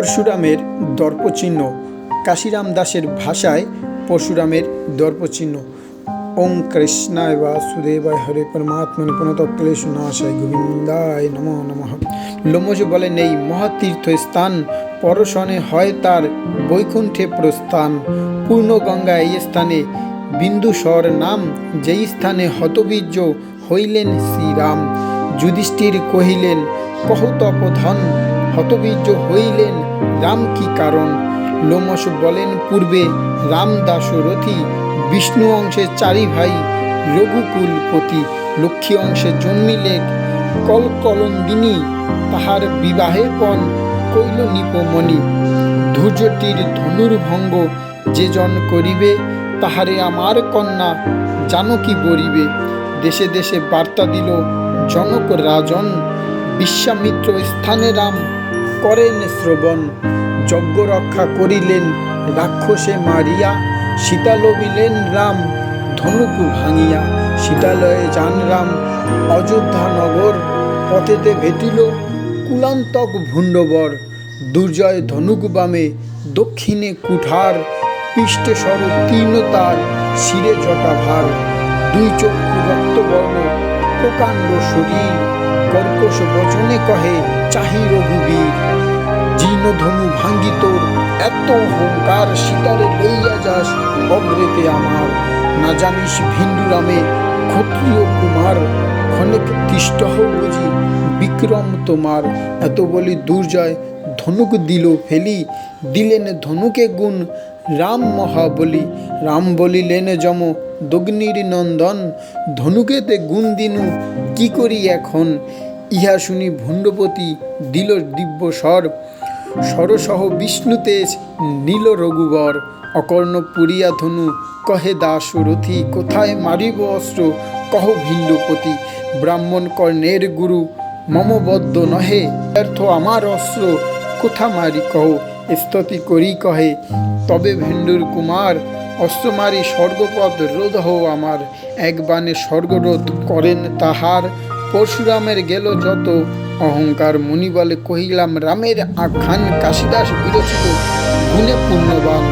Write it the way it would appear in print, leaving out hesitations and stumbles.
পরশুরামের দর্পচিহ্ন। কাশিরাম দাসের ভাষায় পরশুরামের দর্পচিহ্ন। ওং কৃষ্ণায় বাসুদেবায় হরে পরমাত্মনে প্রণতক্লেশ নাশায় গোবিন্দায় নমো নমঃ। লোমশ বলেন, এই মহাতীর্থ স্থান পরশনে হয় তার বৈকুণ্ঠে প্রস্থান। পূর্ণ গঙ্গা এই স্থানে বিন্দুসর নাম, যেই স্থানে হতবীর্য হইলেন শ্রীরাম। যুধিষ্ঠির কহিলেন, কহ তপধন, হতবীর্য হইলেন রাম কি কারণ? লোমশ বলেন, পূর্বে রাম দাশরথী, বিষ্ণু অংশে চারি ভাই রঘুকুলপতি। লক্ষ্মী অংশে জন্মিলেন কলকলন্দিনী, তাহার বিবাহে পণ কইল নিপমণি। ধৈর্যটির ধনুর্ভঙ্গ যে জন করিবে, তাহারে আমার কন্যা জানকী বরিবে। দেশে দেশে বার্তা দিল জনক রাজন, বিশ্বামিত্র স্থানে রাম করেন শ্রবণ। যজ্ঞ রক্ষা করিলেন রাক্ষসে মারিয়া, সীতা লভিলেন রাম ধনুকু ভাঙিয়া। সীতালয়ে যান রাম অযোধ্যা নগর, পথেতে ভেটিল কুলান্তক ভুণ্ডবর। দুর্জয় ধনুক বামে দক্ষিণে কুঠার, পৃষ্ঠে স্বর তীর্ণ তার শিরে জটাভার। দুই চক্ষু রক্তবর্ণ প্রকাণ্ড শরীর, কর্কশ বচনে কহে চাহি রঘুবীর। জীর্ণ ধনু ভাঙ্গি তোর এত অহংকার, সীতারে লইয়া যাস অগ্রেতে আমার। না জানিস ভিন্ডুরামে ক্ষত্রিয় কুমার, ক্ষণেক তিষ্ঠহ বুঝি বিক্রম তোমার। এত বলি দুর্জয় ধনুক দিল ফেলি, দিলেন ধনুকে গুণ রাম মহাবলী। রাম বলিলেন যম দগ্নির নন্দন, ধনুকেতে গুণ দিনু কি করি এখন? ইহা শুনি ভুণ্ডপতি দিল দিব্য স্বর, সরসহ বিষ্ণু তেজ নীল রঘুবর। অকর্ণ পুরিয়া ধনু কহে দাশরথী, কোথায় মারিব অস্ত্র কহ ভিণ্ডপতি। ব্রাহ্মণ কর্ণের গুরু মমবদ্ধ নহে, ব্যর্থ আমার অস্ত্র কোথা মারি কহ। স্তুতি করি কহে তবে ভিণ্ডুর কুমার, অস্ত্র মারি স্বর্গপদ রোধ হও আমার। এক বাণে স্বর্গরোধ করেন তাহার, পরশুরামের গেল যত অহংকার। মুনি বলে কহিলাম রামের আখ্যান, কাশিদাস বিরচিত গুণে পুণ্যবান।